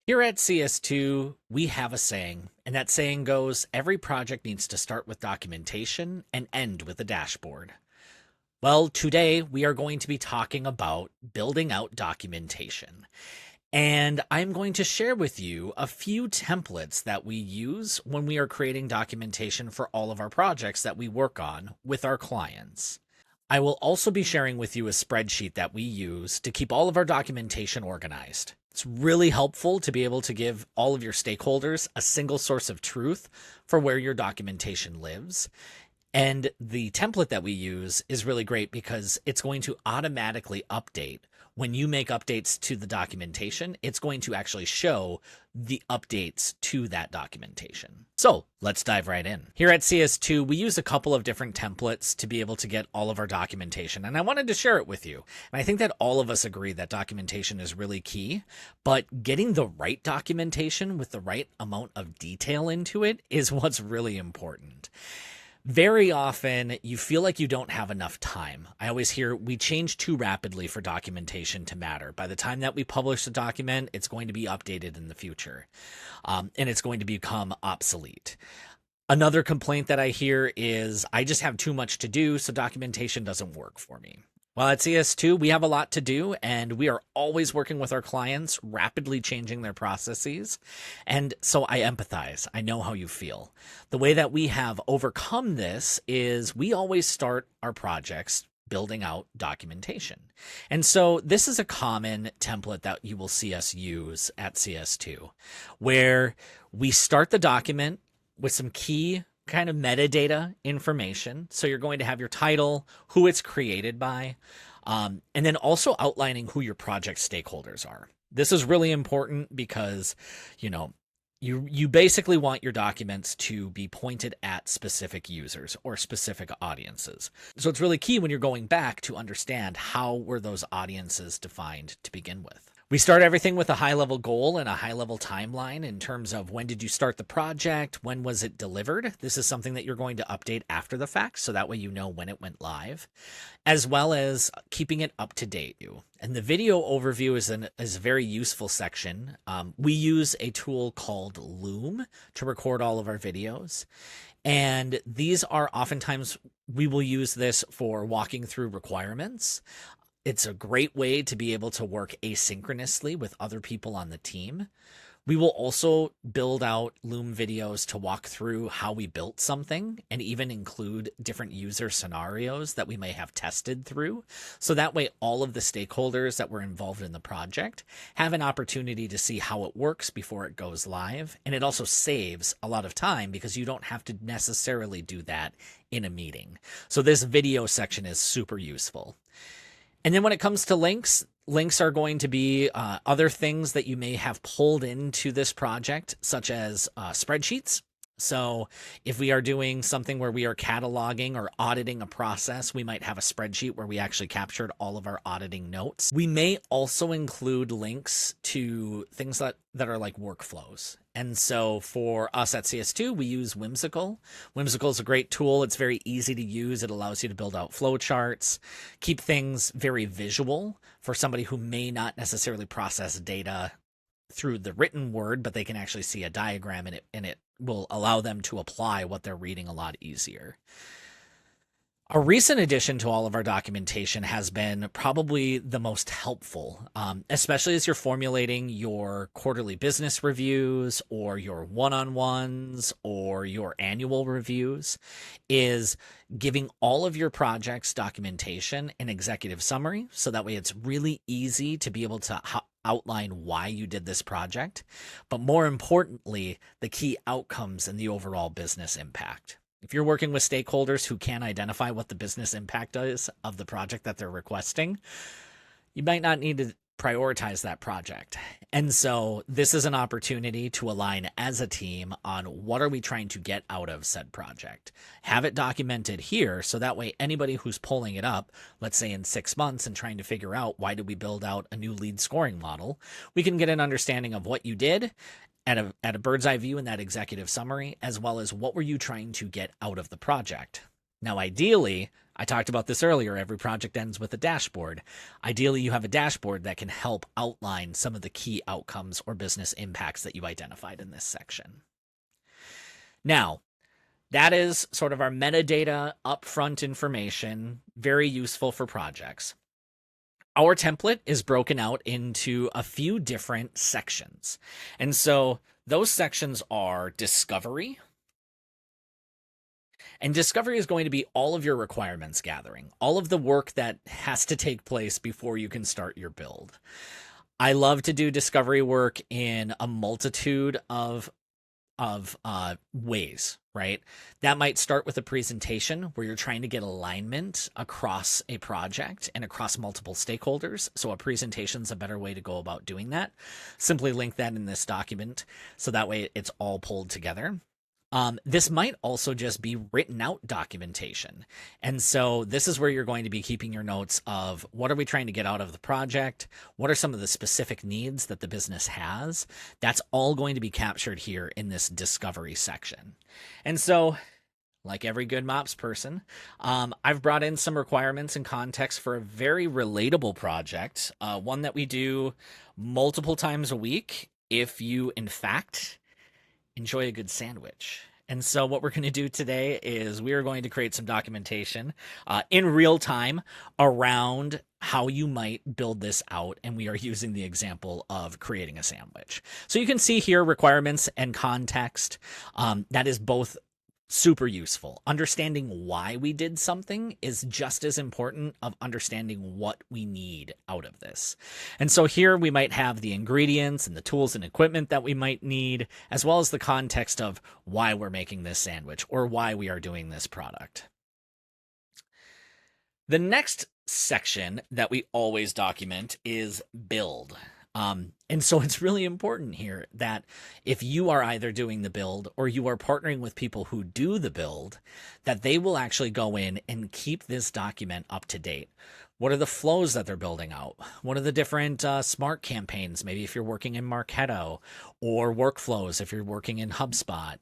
Here at CS2, we have a saying, and that saying goes, every project needs to start with documentation and end with a dashboard. Well, today we are going to be talking about building out documentation. And I'm going to share with you a few templates that we use when we are creating documentation for all of our projects that we work on with our clients. I will also be sharing with you a spreadsheet that we use to keep all of our documentation organized. It's really helpful to be able to give all of your stakeholders a single source of truth for where your documentation lives. And the template that we use is really great because it's going to automatically update. When you make updates to the documentation, it's going to actually show the updates to that documentation. So let's dive right in. Here at CS2, we use a couple of different templates to be able to get all of our documentation, and I wanted to share it with you. And I think that all of us agree that documentation is really key, but getting the right documentation with the right amount of detail into it is what's really important. Very often, you feel like you don't have enough time. I always hear we change too rapidly for documentation to matter. By the time that we publish a document, it's going to be updated in the future, and it's going to become obsolete. Another complaint that I hear is I just have too much to do, so documentation doesn't work for me. Well, at CS2, we have a lot to do, and we are always working with our clients, rapidly changing their processes. And so I empathize. I know how you feel. The way that we have overcome this is we always start our projects building out documentation. And so this is a common template that you will see us use at CS2, where we start the document with some key kind of metadata information. So you're going to have your title, who it's created by, and then also outlining who your project stakeholders are. This is really important because, you basically want your documents to be pointed at specific users or specific audiences. So it's really key when you're going back to understand how were those audiences defined to begin with. We start everything with a high-level goal and a high-level timeline in terms of when did you start the project, when was it delivered. This is something that you're going to update after the fact, so that way you know when it went live, as well as keeping it up to date. And the video overview is a very useful section. We use a tool called Loom to record all of our videos. And these are oftentimes, we will use this for walking through requirements. It's a great way to be able to work asynchronously with other people on the team. We will also build out Loom videos to walk through how we built something and even include different user scenarios that we may have tested through. So that way, all of the stakeholders that were involved in the project have an opportunity to see how it works before it goes live. And it also saves a lot of time because you don't have to necessarily do that in a meeting. So this video section is super useful. And then when it comes to links are going to be other things that you may have pulled into this project, such as spreadsheets. So if we are doing something where we are cataloging or auditing a process, we might have a spreadsheet where we actually captured all of our auditing notes. We may also include links to things that are like workflows. And so for us at CS2, we use Whimsical. Whimsical is a great tool. It's very easy to use. It allows you to build out flowcharts, keep things very visual for somebody who may not necessarily process data through the written word, but they can actually see a diagram and it will allow them to apply what they're reading a lot easier. A recent addition to all of our documentation has been probably the most helpful, especially as you're formulating your quarterly business reviews or your one-on-ones or your annual reviews, is giving all of your projects documentation and executive summary. So that way it's really easy to be able to outline why you did this project, but more importantly, the key outcomes and the overall business impact. If you're working with stakeholders who can identify what the business impact is of the project that they're requesting, you might not need to prioritize that project. And so this is an opportunity to align as a team on what are we trying to get out of said project. Have it documented here so that way anybody who's pulling it up, let's say in 6 months, and trying to figure out why did we build out a new lead scoring model, we can get an understanding of what you did at a bird's eye view in that executive summary, as well as what were you trying to get out of the project. Now, ideally, I talked about this earlier, every project ends with a dashboard. Ideally, you have a dashboard that can help outline some of the key outcomes or business impacts that you identified in this section. Now, that is sort of our metadata upfront information, very useful for projects. Our template is broken out into a few different sections. And so those sections are discovery. And discovery is going to be all of your requirements gathering, all of the work that has to take place before you can start your build. I love to do discovery work in a multitude of ways, right? That might start with a presentation where you're trying to get alignment across a project and across multiple stakeholders. So a presentation is a better way to go about doing that. Simply link that in this document so that way it's all pulled together. This might also just be written out documentation. And so this is where you're going to be keeping your notes of what are we trying to get out of the project? What are some of the specific needs that the business has? That's all going to be captured here in this discovery section. And so, like every good MOPS person, I've brought in some requirements and context for a very relatable project, one that we do multiple times a week if you, in fact, enjoy a good sandwich. And so what we're going to do today is we are going to create some documentation in real time around how you might build this out. And we are using the example of creating a sandwich. So you can see here requirements and context. That is both super useful. Understanding why we did something is just as important of understanding what we need out of this. And so here we might have the ingredients and the tools and equipment that we might need, as well as the context of why we're making this sandwich or why we are doing this product. The next section that we always document is build. And so it's really important here that if you are either doing the build or you are partnering with people who do the build, that they will actually go in and keep this document up to date. What are the flows that they're building out? What are the different smart campaigns? Maybe if you're working in Marketo, or workflows if you're working in HubSpot.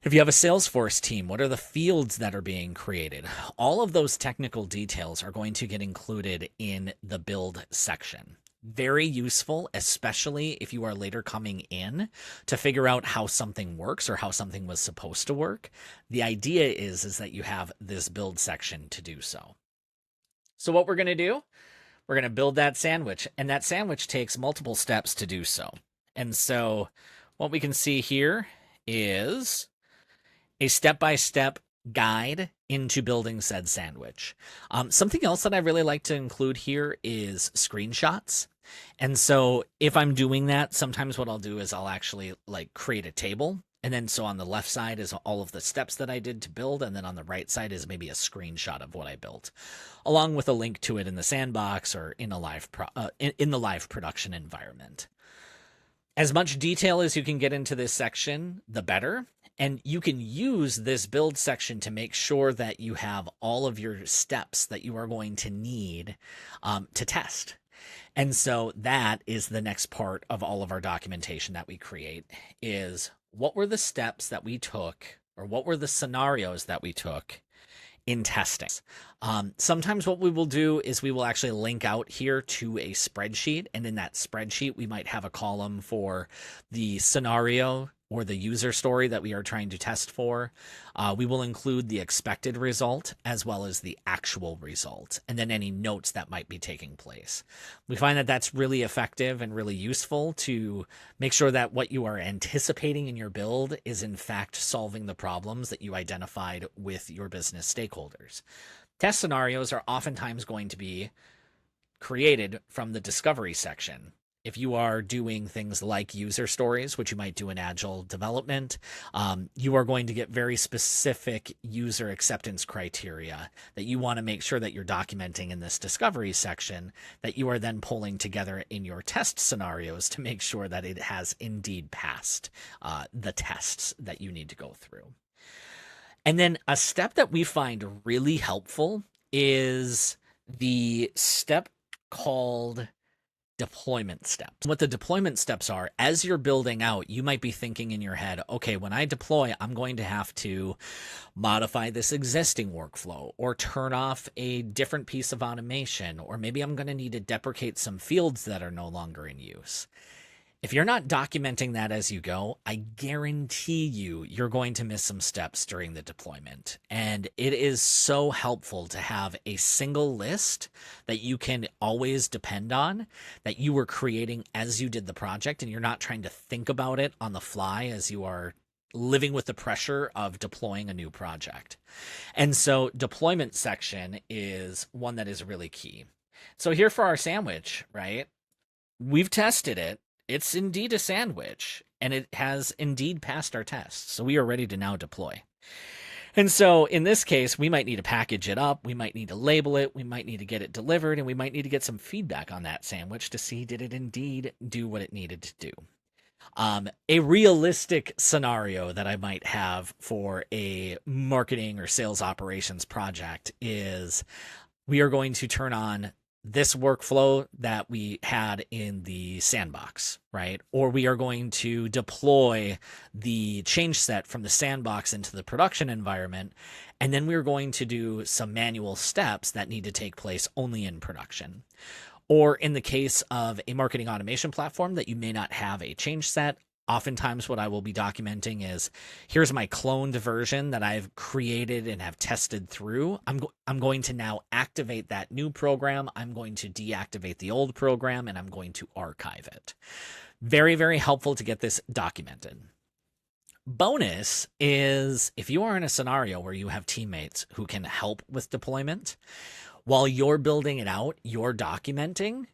If you have a Salesforce team, what are the fields that are being created? All of those technical details are going to get included in the build section. Very useful, especially if you are later coming in to figure out how something works or how something was supposed to work. The idea is that you have this build section to do so. So what we're going to do, we're going to build that sandwich, and that sandwich takes multiple steps to do so. And so what we can see here is a step-by-step guide into building said sandwich. Something else that I really like to include here is screenshots. And so if I'm doing that, sometimes what I'll do is I'll actually like create a table. And then so on the left side is all of the steps that I did to build. And then on the right side is maybe a screenshot of what I built, along with a link to it in the sandbox or in a in the live production environment. As much detail as you can get into this section, the better. And you can use this build section to make sure that you have all of your steps that you are going to need to test. And so that is the next part of all of our documentation that we create is what were the steps that we took, or what were the scenarios that we took in testing. Sometimes what we will do is we will actually link out here to a spreadsheet. And in that spreadsheet, we might have a column for the scenario or the user story that we are trying to test for. We will include the expected result as well as the actual result, and then any notes that might be taking place. We find that that's really effective and really useful to make sure that what you are anticipating in your build is in fact solving the problems that you identified with your business stakeholders. Test scenarios are oftentimes going to be created from the discovery section. If you are doing things like user stories, which you might do in agile development, you are going to get very specific user acceptance criteria that you want to make sure that you're documenting in this discovery section, that you are then pulling together in your test scenarios to make sure that it has indeed passed the tests that you need to go through. And then a step that we find really helpful is the step called deployment steps. What the deployment steps are, as you're building out, you might be thinking in your head, okay, when I deploy, I'm going to have to modify this existing workflow or turn off a different piece of automation, or maybe I'm going to need to deprecate some fields that are no longer in use. If you're not documenting that as you go, I guarantee you're going to miss some steps during the deployment. And it is so helpful to have a single list that you can always depend on, that you were creating as you did the project, and you're not trying to think about it on the fly as you are living with the pressure of deploying a new project. And so deployment section is one that is really key. So here for our sandwich, right? We've tested it. It's indeed a sandwich, and it has indeed passed our tests. So we are ready to now deploy. And so in this case, we might need to package it up. We might need to label it. We might need to get it delivered, and we might need to get some feedback on that sandwich to see, did it indeed do what it needed to do? A realistic scenario that I might have for a marketing or sales operations project is we are going to turn on this workflow that we had in the sandbox, right? Or we are going to deploy the change set from the sandbox into the production environment. And then we're going to do some manual steps that need to take place only in production. Or in the case of a marketing automation platform that you may not have a change set, oftentimes what I will be documenting is, here's my cloned version that I've created and have tested through. I'm going to now activate that new program. I'm going to deactivate the old program, and I'm going to archive it. Very, very helpful to get this documented. Bonus is if you are in a scenario where you have teammates who can help with deployment, while you're building it out, you're documenting.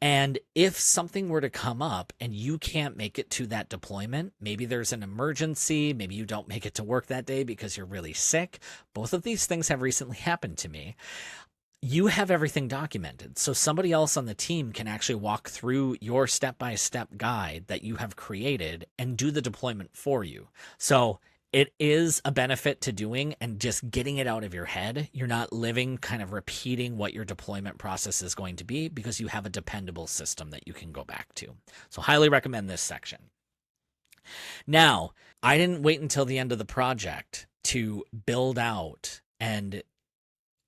And if something were to come up and you can't make it to that deployment, maybe there's an emergency, maybe you don't make it to work that day because you're really sick. Both of these things have recently happened to me. You have everything documented. So somebody else on the team can actually walk through your step-by-step guide that you have created and do the deployment for you. So it is a benefit to doing and just getting it out of your head. You're not living kind of repeating what your deployment process is going to be because you have a dependable system that you can go back to. So highly recommend this section. Now, I didn't wait until the end of the project to build out and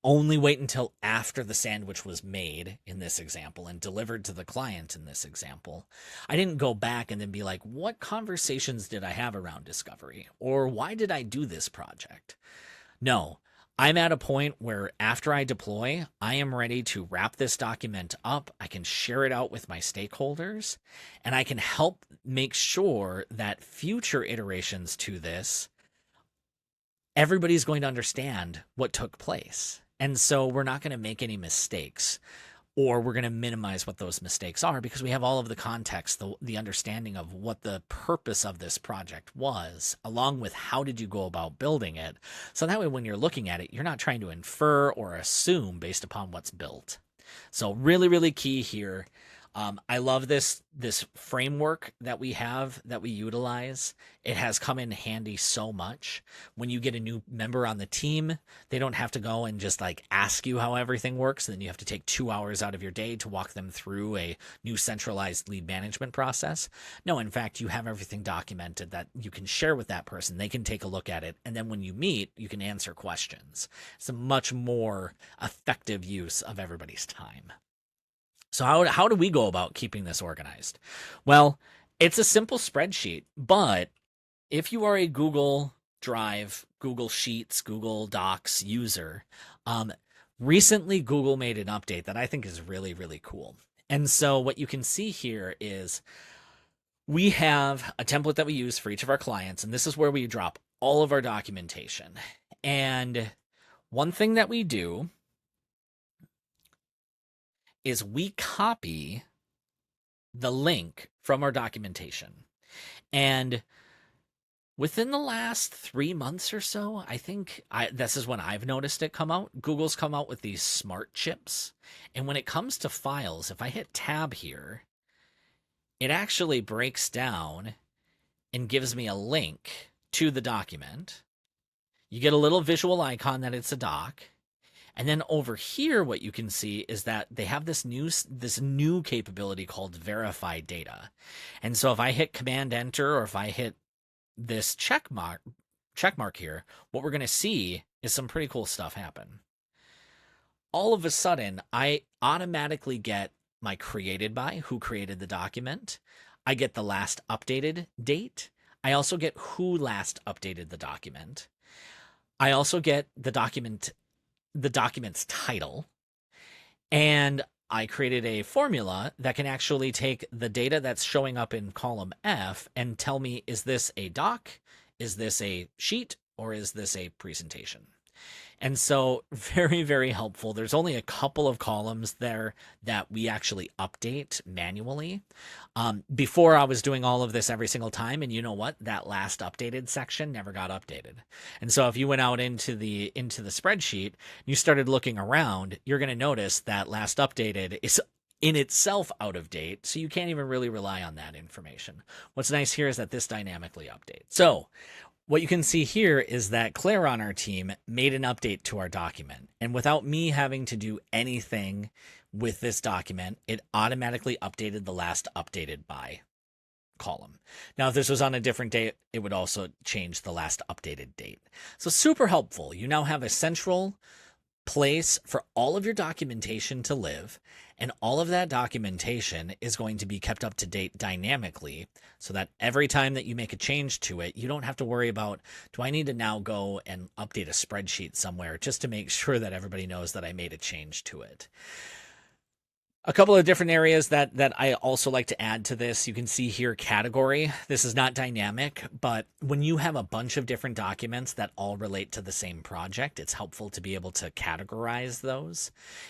only wait until after the sandwich was made in this example and delivered to the client in this example. I didn't go back and then be like, what conversations did I have around discovery? Or why did I do this project? No, I'm at a point where after I deploy, I am ready to wrap this document up. I can share it out with my stakeholders, and I can help make sure that future iterations to this, everybody's going to understand what took place. And so we're not going to make any mistakes, or we're going to minimize what those mistakes are because we have all of the context, the understanding of what the purpose of this project was, along with how did you go about building it. So that way, when you're looking at it, you're not trying to infer or assume based upon what's built. So really, really key here. I love this framework that we have, that we utilize. It has come in handy so much. When you get a new member on the team, they don't have to go and just like ask you how everything works. Then you have to take 2 hours out of your day to walk them through a new centralized lead management process. No, in fact, you have everything documented that you can share with that person. They can take a look at it. And then when you meet, you can answer questions. It's a much more effective use of everybody's time. So how do we go about keeping this organized? Well, it's a simple spreadsheet, but if you are a Google Drive, Google Sheets, Google Docs user, recently Google made an update that I think is really, really cool. And so what you can see here is we have a template that we use for each of our clients, and this is where we drop all of our documentation. And one thing that we do is we copy the link from our documentation. And within the last 3 months or so, I think this is when I've noticed it come out. Google's come out with these smart chips. And when it comes to files, if I hit tab here, it actually breaks down and gives me a link to the document. You get a little visual icon that it's a doc. And then over here, what you can see is that they have this new capability called verify data. And so if I hit Command Enter, or if I hit this check mark here, what we're going to see is some pretty cool stuff happen. All of a sudden, I automatically get my created by, who created the document. I get the last updated date. I also get who last updated the document. I also get the document's title. And I created a formula that can actually take the data that's showing up in column F and tell me, is this a doc? Is this a sheet? Or is this a presentation? And so very, very helpful. There's only a couple of columns there that we actually update manually. Before I was doing all of this every single time, and you know what? That last updated section never got updated. And so if you went out into the spreadsheet, you started looking around, you're going to notice that last updated is in itself out of date, so you can't even really rely on that information. What's nice here is that this dynamically updates. So what you can see here is that Claire on our team made an update to our document. And without me having to do anything with this document, it automatically updated the last updated by column. Now, if this was on a different date, it would also change the last updated date. So super helpful. You now have a central place for all of your documentation to live, and all of that documentation is going to be kept up to date dynamically, so that every time that you make a change to it, you don't have to worry about, do I need to now go and update a spreadsheet somewhere just to make sure that everybody knows that I made a change to it. A couple of different areas that I also like to add to this. You can see here category. This is not dynamic, but when you have a bunch of different documents that all relate to the same project, it's helpful to be able to categorize those.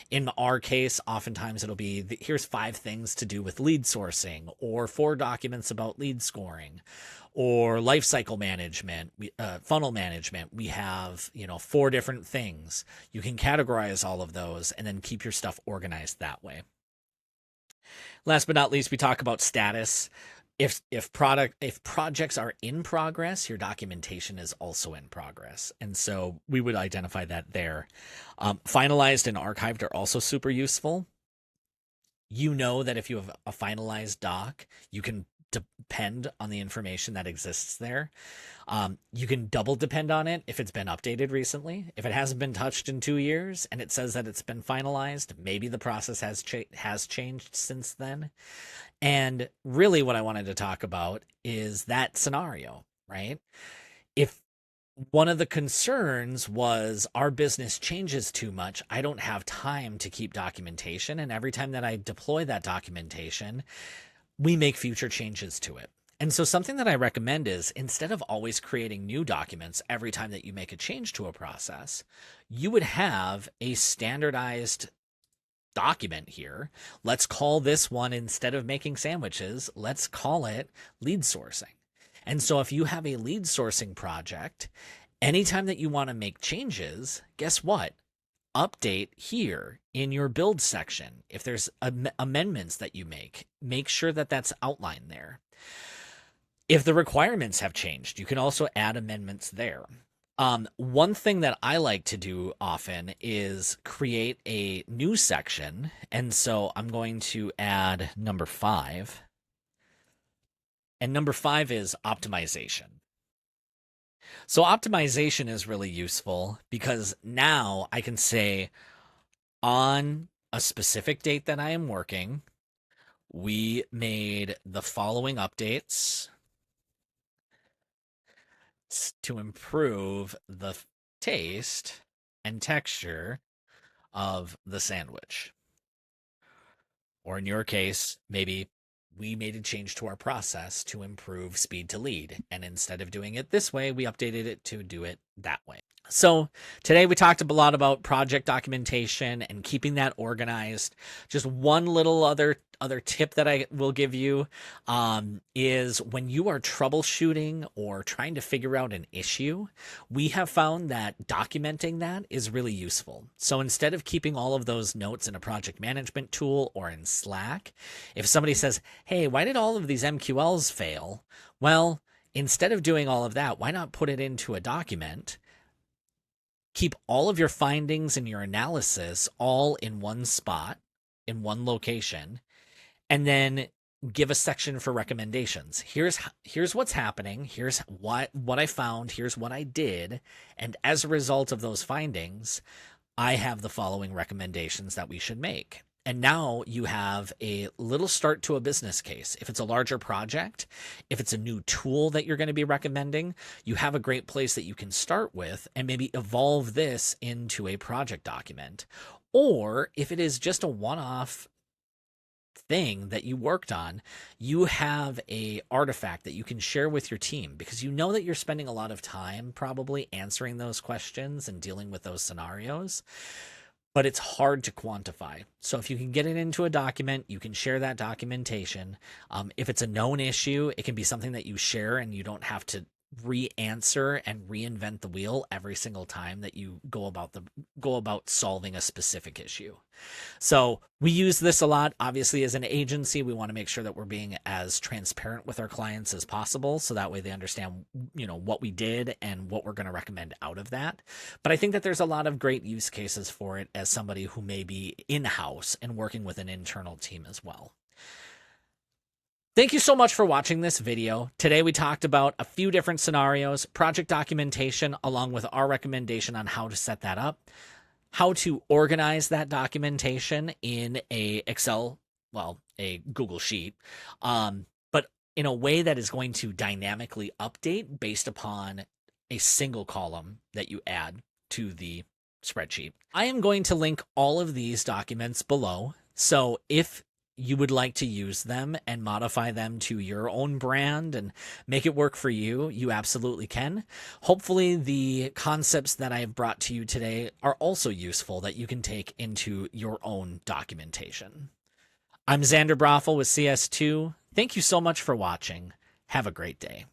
In our case, oftentimes it'll be, here's 5 things to do with lead sourcing, or 4 documents about lead scoring, or life cycle management, funnel management. We have, 4 different things. You can categorize all of those and then keep your stuff organized that way. Last but not least, we talk about status. If projects are in progress, your documentation is also in progress. And so we would identify that there. Finalized and archived are also super useful. You know that if you have a finalized doc, you can depend on the information that exists there. You can double depend on it if it's been updated recently. If it hasn't been touched in 2 years and it says that it's been finalized, maybe the process has changed since then. And really what I wanted to talk about is that scenario, right? If one of the concerns was our business changes too much, I don't have time to keep documentation. And every time that I deploy that documentation, we make future changes to it. And so something that I recommend is, instead of always creating new documents every time that you make a change to a process, you would have a standardized document here. Let's call this one, instead of making sandwiches, let's call it lead sourcing. And so if you have a lead sourcing project, anytime that you want to make changes, guess what? Update here in your build section. If there's amendments that you make sure that that's outlined there. If the requirements have changed, you can also add amendments there. One thing that I like to do often is create a new section. And so I'm going to add number 5. And number 5 is optimization. So optimization is really useful because now I can say, on a specific date that I am working, we made the following updates to improve the taste and texture of the sandwich. Or in your case, maybe we made a change to our process to improve speed to lead. And instead of doing it this way, we updated it to do it that way. So today we talked a lot about project documentation and keeping that organized. Just one little other tip that I will give you is, when you are troubleshooting or trying to figure out an issue, we have found that documenting that is really useful. So instead of keeping all of those notes in a project management tool or in Slack, if somebody says, hey, why did all of these MQLs fail? Well, instead of doing all of that, why not put it into a document? Keep all of your findings and your analysis all in one spot, in one location, and then give a section for recommendations. Here's what's happening, here's what I found, here's what I did, and as a result of those findings, I have the following recommendations that we should make. And now you have a little start to a business case. If it's a larger project, if it's a new tool that you're going to be recommending, you have a great place that you can start with and maybe evolve this into a project document. Or if it is just a one-off thing that you worked on, you have a artifact that you can share with your team, because you know that you're spending a lot of time probably answering those questions and dealing with those scenarios, but it's hard to quantify. So if you can get it into a document, you can share that documentation. If it's a known issue, it can be something that you share and you don't have to re-answer and reinvent the wheel every single time that you go about solving a specific issue. So we use this a lot. Obviously, as an agency, we want to make sure that we're being as transparent with our clients as possible, so that way they understand, what we did and what we're going to recommend out of that. But I think that there's a lot of great use cases for it as somebody who may be in-house and working with an internal team as well. Thank you so much for watching this video. Today we talked about a few different scenarios, project documentation, along with our recommendation on how to set that up, how to organize that documentation in a Google Sheet, but in a way that is going to dynamically update based upon a single column that you add to the spreadsheet. I am going to link all of these documents below. So if you would like to use them and modify them to your own brand and make it work for you, you absolutely can. Hopefully the concepts that I have brought to you today are also useful, that you can take into your own documentation. I'm Xander with CS2. Thank you so much for watching. Have a great day.